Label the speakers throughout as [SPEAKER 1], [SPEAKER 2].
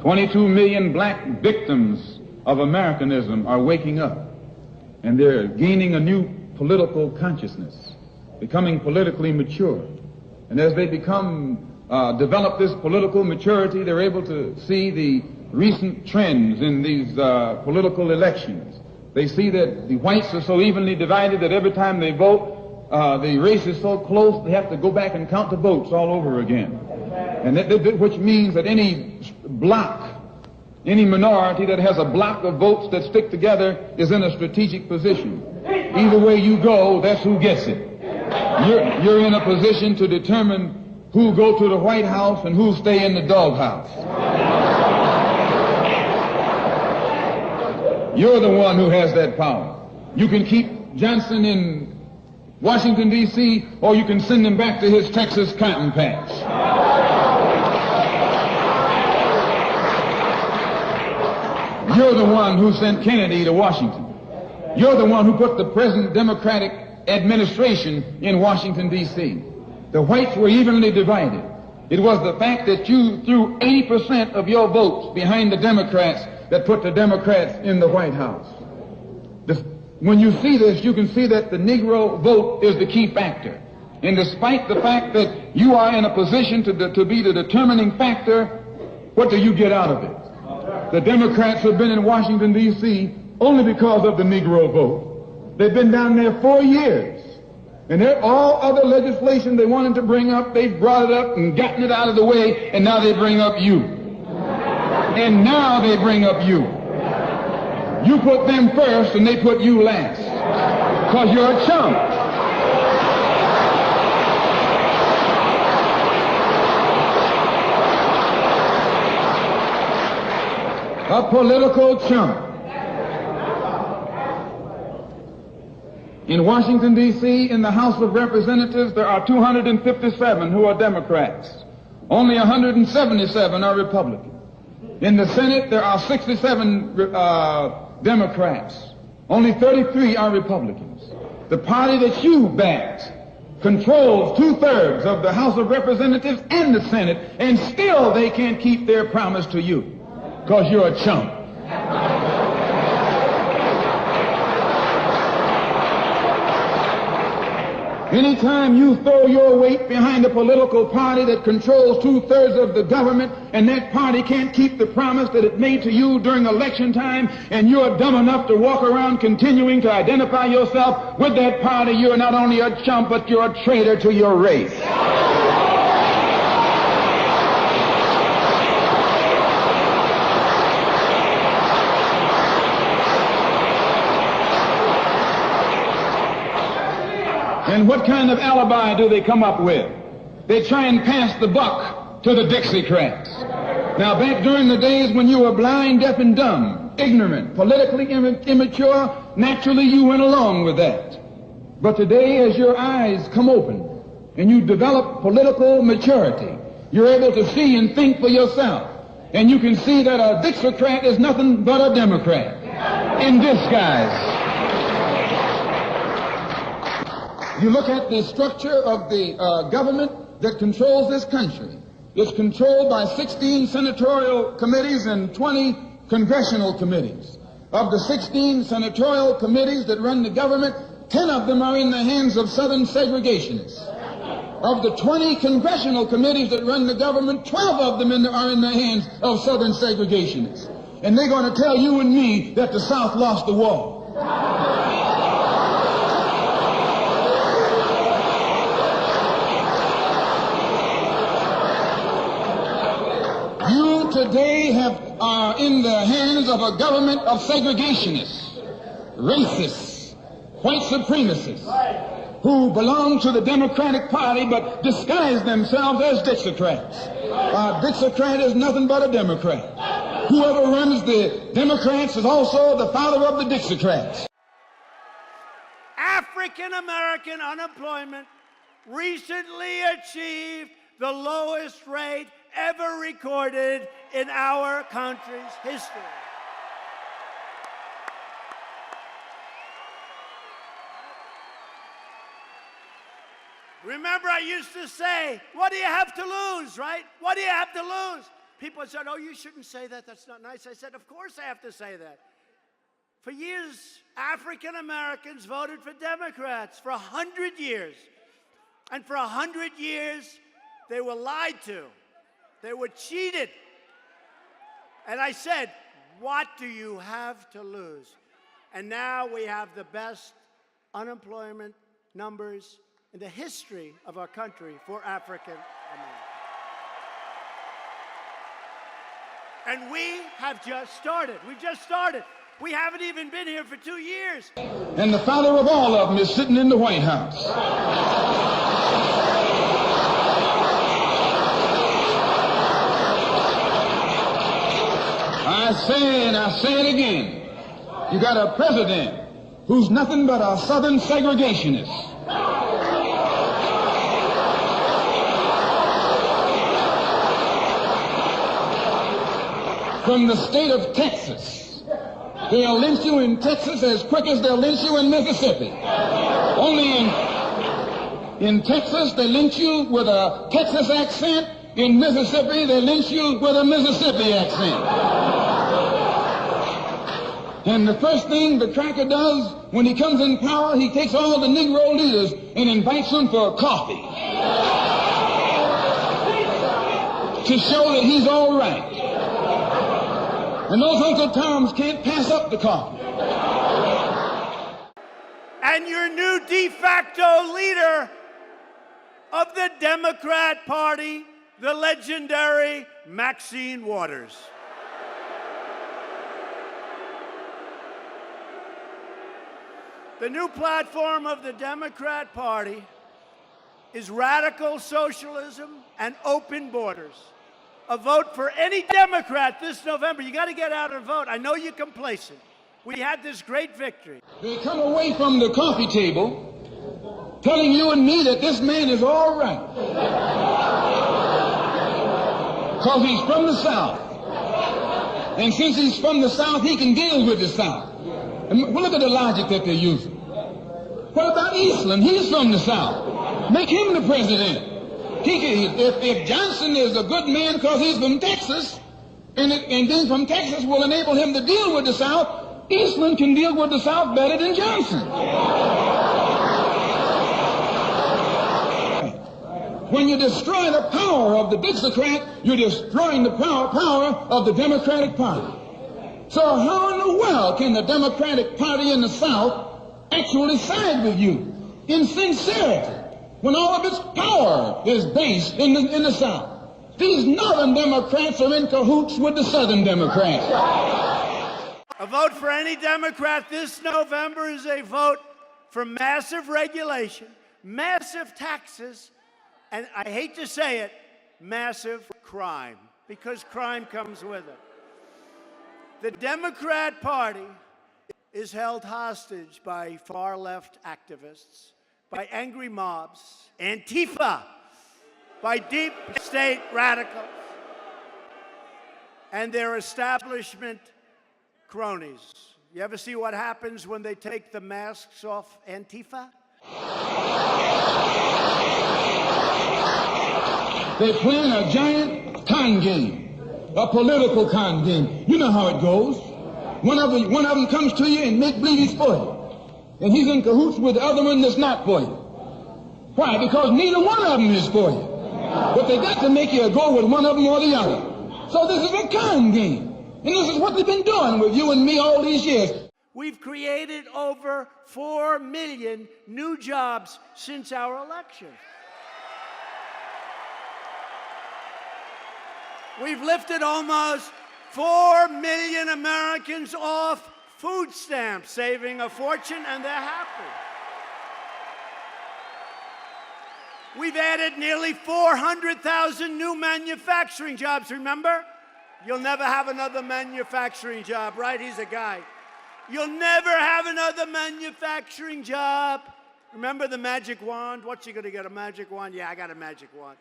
[SPEAKER 1] 22 million black victims of Americanism are waking up, and they're gaining a new political consciousness, becoming politically mature. And as they develop this political maturity, they're able to see the recent trends in these political elections. They see that the whites are so evenly divided that every time they vote, the race is so close they have to go back and count the votes all over again. And which means that any block, any minority that has a block of votes that stick together is in a strategic position. Either way you go, that's who gets it. You're in a position to determine who go to the White House and who stay in the doghouse. You're the one who has that power. You can keep Johnson in Washington, D.C., or you can send him back to his Texas cotton patch. You're the one who sent Kennedy to Washington. You're the one who put the present Democratic administration in Washington, D.C. The whites were evenly divided. It was the fact that you threw 80% of your votes behind the Democrats that put the Democrats in the White House. When you see this, you can see that the Negro vote is the key factor. And despite the fact that you are in a position to be the determining factor, what do you get out of it? The Democrats have been in Washington, D.C. only because of the Negro vote. They've been down there 4 years. And all other legislation they wanted to bring up, they brought it up and gotten it out of the way, and now they bring up you. And now they bring up you. You put them first and they put you last. Because you're a chump. A political chump. In Washington, D.C., in the House of Representatives, there are 257 who are Democrats. Only 177 are Republicans. In the Senate, there are 67 Democrats. Only 33 are Republicans. The party that you backed controls 2/3 of the House of Representatives and the Senate, and still they can't keep their promise to you because you're a chump. Anytime you throw your weight behind a political party that controls 2/3 of the government, and that party can't keep the promise that it made to you during election time, and you're dumb enough to walk around continuing to identify yourself with that party, you're not only a chump, but you're a traitor to your race. And what kind of alibi do they come up with? They try and pass the buck to the Dixiecrats. Now, back during the days when you were blind, deaf, and dumb, ignorant, politically immature, naturally you went along with that. But today, as your eyes come open and you develop political maturity, you're able to see and think for yourself. And you can see that a Dixiecrat is nothing but a Democrat in disguise. You look at the structure of the government that controls this country. It's controlled by 16 senatorial committees and 20 congressional committees. Of the 16 senatorial committees that run the government, 10 of them are in the hands of Southern segregationists. Of the 20 congressional committees that run the government, 12 of them are in the hands of Southern segregationists. And they're going to tell you and me that the South lost the war. You today are in the hands of a government of segregationists, racists, white supremacists, who belong to the Democratic Party but disguise themselves as Dixiecrats. Dixiecrat is nothing but a Democrat. Whoever runs the Democrats is also the father of the Dixiecrats.
[SPEAKER 2] African American unemployment recently achieved the lowest rate ever recorded in our country's history. Remember, I used to say, what do you have to lose, right? What do you have to lose? People said, oh, you shouldn't say that. That's not nice. I said, of course I have to say that. For years, African Americans voted for Democrats for 100 years. And for 100 years, they were lied to. They were cheated. And I said, what do you have to lose? And now we have the best unemployment numbers in the history of our country for African Americans. And we have just started. We've just started. We haven't even been here for 2 years.
[SPEAKER 1] And the father of all of them is sitting in the White House. I say, and I say it again, you got a president who's nothing but a Southern segregationist. From the state of Texas. They'll lynch you in Texas as quick as they'll lynch you in Mississippi. Only in Texas, they lynch you with a Texas accent. In Mississippi, they lynch you with a Mississippi accent. And the first thing the cracker does when he comes in power, he takes all the Negro leaders and invites them for coffee to show that he's all right. And those Uncle Toms can't pass up the coffee.
[SPEAKER 2] And your new de facto leader of the Democrat Party, the legendary Maxine Waters. The new platform of the Democrat Party is radical socialism and open borders. A vote for any Democrat this November. You got to get out and vote. I know you're complacent. We had this great victory.
[SPEAKER 1] They come away from the coffee table telling you and me that this man is all right. Because he's from the South. And since he's from the South, he can deal with the South. And look at the logic that they're using. What about Eastland? He's from the South. Make him the president. If Johnson is a good man because he's from Texas, and being from Texas will enable him to deal with the South, Eastland can deal with the South better than Johnson. When you destroy the power of the Dixiecrat, you're destroying the power of the Democratic Party. So how in the world can the Democratic Party in the South actually side with you in sincerity when all of its power is based in the South? These Northern Democrats are in cahoots with the Southern Democrats.
[SPEAKER 2] A vote for any Democrat this November is a vote for massive regulation, massive taxes, and I hate to say it, massive crime, because crime comes with it. The Democrat Party is held hostage by far-left activists, by angry mobs, Antifa, by deep state radicals, and their establishment cronies. You ever see what happens when they take the masks off Antifa?
[SPEAKER 1] They're playing a giant con game, a political con game. You know how it goes. One of them comes to you and make believe he's for you. And he's in cahoots with the other one that's not for you. Why? Because neither one of them is for you. But they got to make you go with one of them or the other. So this is a con game. And this is what they've been doing with you and me all these years.
[SPEAKER 2] We've created over 4 million new jobs since our election. We've lifted almost 4 million Americans off food stamps, saving a fortune, and they're happy. We've added nearly 400,000 new manufacturing jobs. Remember? You'll never have another manufacturing job, right? He's a guy. You'll never have another manufacturing job. Remember the magic wand? What's he going to get, a magic wand? Yeah, I got a magic wand.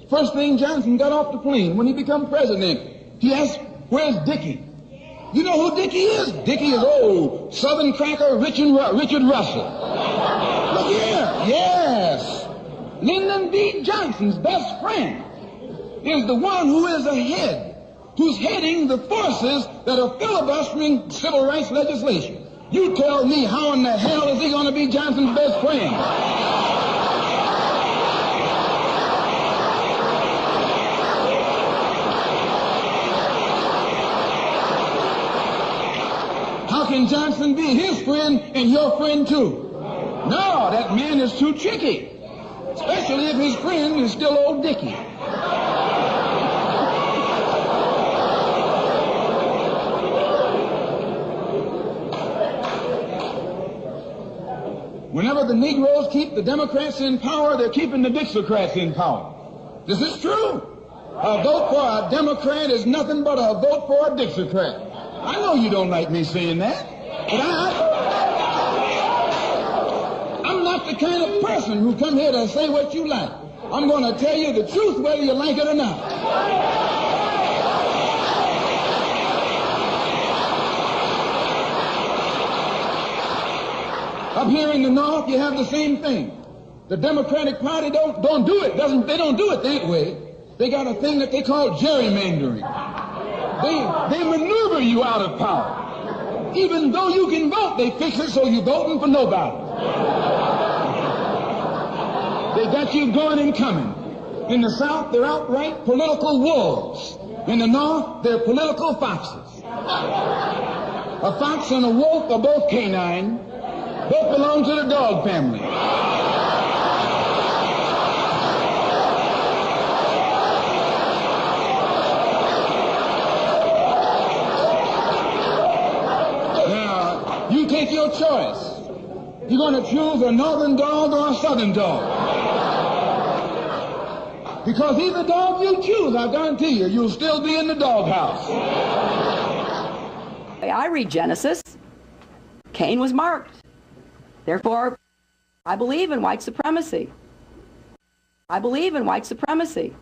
[SPEAKER 1] First thing Johnson got off the plane when he became president, he asked, where's Dickie? You know who Dickie is? Dickie is old Southern cracker Richard Russell. Look here. Yes. Lyndon B. Johnson's best friend. is the one who is ahead, who's heading the forces that are filibustering civil rights legislation. You tell me, how in the hell is he going to be Johnson's best friend? How can Johnson be his friend and your friend too? No, that man is too tricky, especially if his friend is still old Dickie. Whenever the Negroes keep the Democrats in power, they're keeping the Dixiecrats in power. This is true. A vote for a Democrat is nothing but a vote for a Dixiecrat. I know you don't like me saying that, but I'm not the kind of person who come here to say what you like. I'm going to tell you the truth whether you like it or not. Up here in the North, you have the same thing. The Democratic Party don't do it. They don't do it that way. They got a thing that they call gerrymandering. They maneuver you out of power. Even though you can vote, they fix it so you're voting for nobody. They got you going and coming. In the South, they're outright political wolves. In the North, they're political foxes. A fox and a wolf are both canine. Both belong to the dog family. Now, you take your choice. You're going to choose a northern dog or a southern dog. Because either dog you choose, I guarantee you, you'll still be in the doghouse.
[SPEAKER 3] I read Genesis. Cain was marked. Therefore, I believe in white supremacy. I believe in white supremacy.